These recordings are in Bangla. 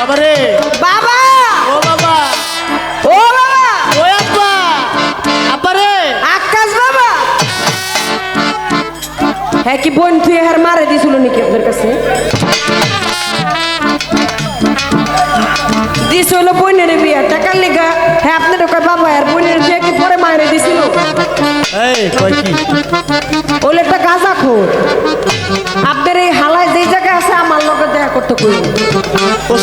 বাবা রে বাবা ও বাবা ও বাবা ও আব্বা আব্বা রে আকাশ বাবা হ্যাঁ কি বোন তুই হার মারে দিছিল নাকি আপনার কাছে দিস হলো বোনের বিয়া টাকার লেগা হ্যাঁ আপনার ওকে বাবা আর বোনের বিয়া কি পরে মারে দিছিল এই কই কি ওলে একটা গাঁজা খোর আপনার এই হালায় যেই জায়গায় আছে আমার লগে দেখা করতে কই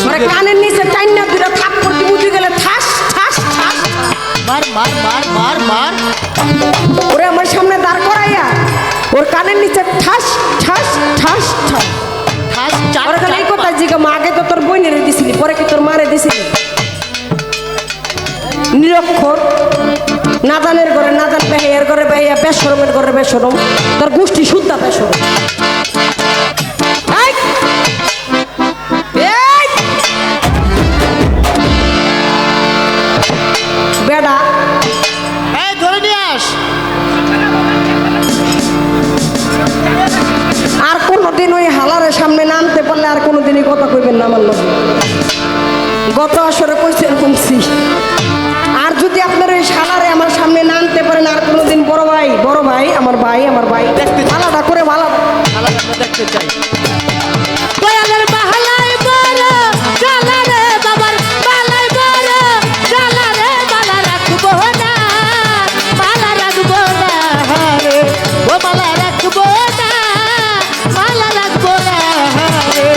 ওরে কানের নিচে টাইনা দুটা থাপ করতে বুঝে গেলে ঠাস ঠাস ঠাস মার মার মার মার মার ওরে আমার সামনে দাঁড় করাইয়া ওর কানের নিচে ঠাস ঠাস ঠাস ঠাস ঠাস চাট ওরে খালি এই কথা জিগা মা আগে তো তোর বইনের দিছিলি পরে কি তোর মারে দিছিলি নিরক্ষর নাদানের ঘরে নাদান বেহাইয়ার ঘরে বেহাইয়া বেশরমের ঘরে বেশরম তোর গোষ্ঠী শুদ্ধা বেশরম এই! এই! বেডা এই ধরে নিয়ে আস আর কোনোদিন ওই হালারের সামনে নামতে পারলে আর কোনোদিনই কথা কইবেন না আমার লোক গত আসরে কইছেন শুনছি আর যদি আপনার ওই শালারে আমার সামনে নামতে পারেন আর কোনোদিন বড় ভাই আমার ভাই দেখতে চাই। আলাদা করে আলাদা আলাদা আমরা দেখতে চাই দয়ালের বাহালাই বড় চালা রে বাবার বালাই বড় চালা রে বালা রাখবো না বালা রাখবো না রে ও বালা রাখবো না বালা রাখবো না রে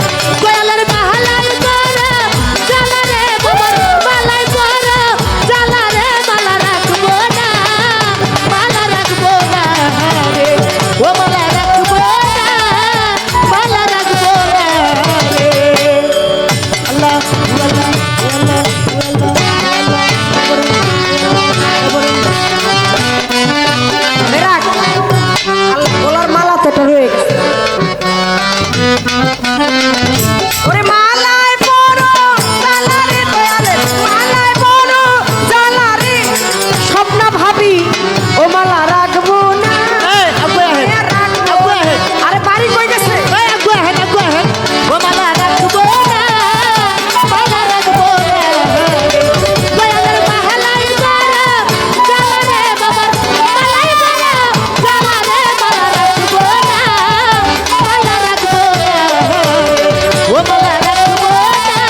দয়ালের বাহালাই বড় চালা রে বাবার বালাই বড় চালা রে বালা রাখবো না বালা রাখবো না রে ও বালা রাখবো না বালা রাখবো না রে আল্লাহ রাখ আল্লাহ গলার মালা তো এটা রয়ে গেছে ওরে মালায় বড় জালা রে দয়ালে মালায় বড় জালা রে স্বপ্ন ভাবি ও মালা রাখবো না এই আব্বু আহেন এ রাখবো। আব্বু আহেন আরে বাড়ি কই গেছে এই আব্বু আহেন ও বালা রাখবো না বালা রাখবো না দয়ালের বাহালাই বড় চালা রে বাবার বালাই বড় চালা রে বালা রাখবো না বালা রাখবো না ও বালা রাখবো না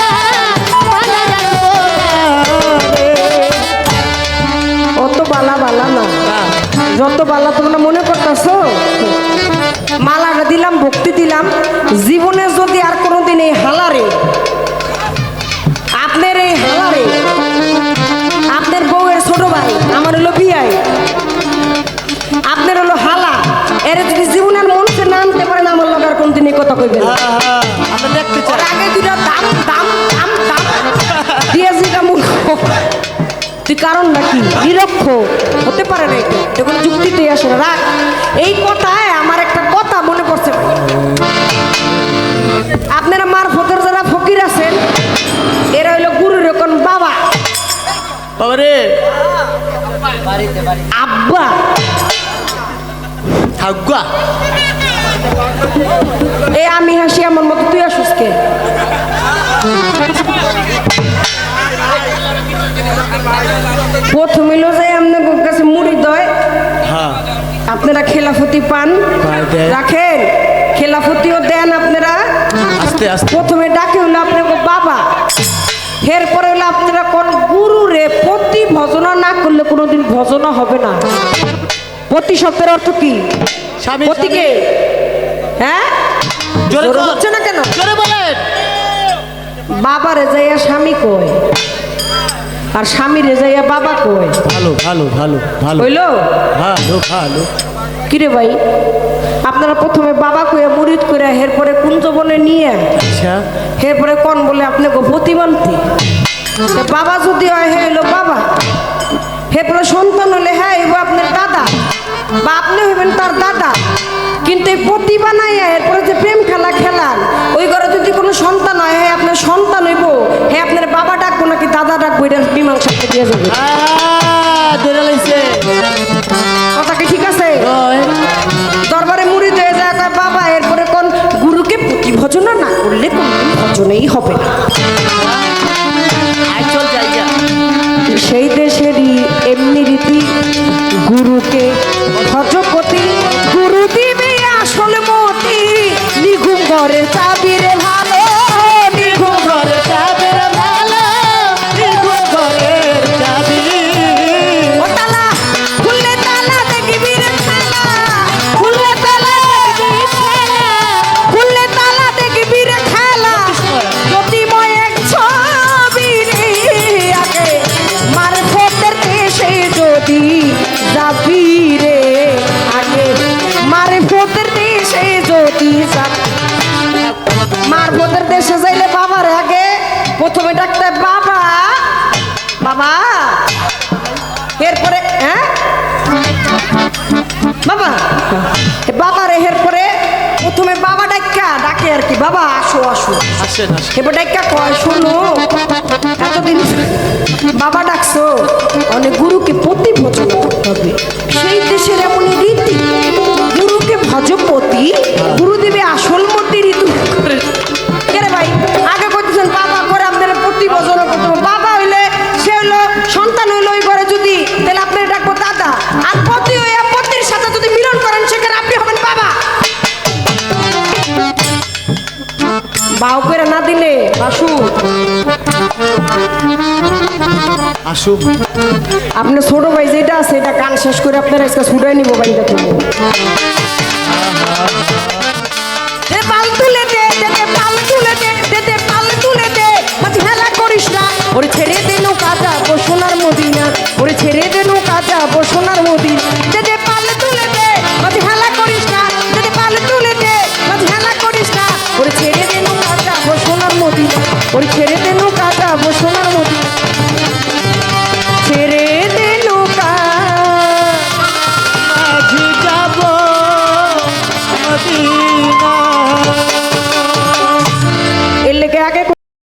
বালা রাখবো না অত বালা বালা না যত বালা তোমরা মনে করতেছো মালাটা দিলাম ভক্তি দিলাম জীবনে যদি আর কোনোদিন এই হালারে আপনার এই হালারে আপনার বউয়ের ছোট ভাই আমার হলো বিয়াই আপনার হলো হালা এর যদি জীবনের মনকে নামতে পারেন আমার লোক আর কোনদিন এই কথা কইবেন না। আমরা দেখতে চাই ওর আগে দুটা দাম দাম দাম দাম দিয়েছিটা মূর্খ তুই কারণ নাকি নিরক্ষ হতে পারে না এটা এটা কোনো যুক্তিতেই আসে না রাখ এই কথায় আমার একটা কথা মনে পড়ছে ভাই আপনারা মারফতের যারা ফকির আছেন এরা হইলো গুরুর এখন বাবা বাবা রে আব্বা থাকুয়া এ আমি হাসি আমার মতো তুই আসুস কে প্রথম হইলো যে আপনার কাছে মুড়ি দয় হ্যাঁ আপনারা খেলাফতি পান পাই দেয়। রাখেন খেলাফতিও দেন আপনারা আস্তে আস্তে প্রথমে ডাকে হলো আপনাকে বাবা এরপরে হলো আপনারা কোন গুরু রে প্রতি ভজনা না করলে কোনোদিন ভজনা হবে না প্রতি শব্দের অর্থ কি স্বামী প্রতিকে হ্যাঁ জোরে জোরে কর। হচ্ছে না কেন জোরে বলেন বাবা রে যাইয়া স্বামী কয় আর স্বামী রে যাইয়া বাবা কয় ভালো ভালো ভালো ভালো হইলো ভালো ভালো কিরে ভাই আপনারা প্রথমে বাবা কইয়া মুরিদ করে এরপরে কুঞ্জবনে নিয়ে আচ্ছা এরপরে কোন বলে আপনি প্রতিমান্তি বাবা যদি হয় হে হইলো বাবা এরপরে সন্তান হলে হ্যাঁ এগো আপনার দাদা বা আপনি হইবেন তার দাদা কিন্তু এই প্রতিভা নাই এরপরে যে প্রেম খেলা খেলান ওই ঘরে যদি কোনো সন্তান হয় হ্যাঁ আপনার সন্তান হইব হ্যাঁ আপনার বাবা ডাকবো নাকি দাদা ডাকবো এটা মীমাংসাকে দিয়ে যাবে ধরে লাইছে কথা কি ঠিক আছে দরবারে মুড়িদ হয়ে যায় কয় বাবা এরপরে কোন গুরুকে প্রতি ভজনা না করলে কোনদিন ভজনেই হবে না সেই দেশেরই এমনি রীতি গুরুকে ভজপতি গুরু দিবে আসল মতি নিঘুম ঘরে চাবিরে ভালো নিঘুম ঘরে চাবিরে ভালো নিঘুম ঘরের চাবি ও তালা খুললে তালা দেখবি রে খেলা খুললে তালা দেখবি খেলা খুললে তালা দেখবি রে খেলা জ্যোতিময় এক ছবি রে আগে মারফতের দেশে যদি যাবি রে আগে মারফতের দেশে যদি যাবি মারফতের দেশে যাইলে বাবার আগে প্রথমে ডাকতে বাবা বাবা এরপরে হ্যাঁ বাবা বাবা রে এরপরে প্রথমে বাবা ডাকে আর কি বাবা আসো আসো আসেন আসেন এবার ডাক্কা কয় শোনো এতদিন বাবা ডাকছো অনেক গুরুকে প্রতি ভজন করতে হবে সেই দেশের এমনই রীতি গুরুকে ভজপতি গুরু দেবে আসল মতি ঋতু কেরে ভাই আগে করতেছেন বাবা করে আপনার প্রতি ভজন করতে হবে। বাবা হইলে সে হইলো সন্তান হইলো ওই ঘরে যদি তাহলে আপনার ডাকবো দাদা আর পতি হইয়া পতির সাথে যদি মিলন করেন সেখানে আপনি হবেন বাবা বাউ করে না দিলে বাসু আসুন আপনার ছোট ভাই যেটা আছে এটা গান শেষ করে আপনার আজকে ছুটাই নিবো বাড়িটা থেকে পাল তুলে দে পাল তুলে দে পাল তুলে দে মাঝে হেলা করিস না ওরে ছেড়ে দে নৌকা যাবো সোনার মদিনা ওরে ছেড়ে দে নৌকা যাবো সোনার মদিনা দে পাল তুলে দে মাঝে হেলা করিস না দে পাল তুলে দে মাঝে হেলা করিস না ওরে ছেড়ে দে নৌকা যাবো সোনার মদিনা ওরে ছেড়ে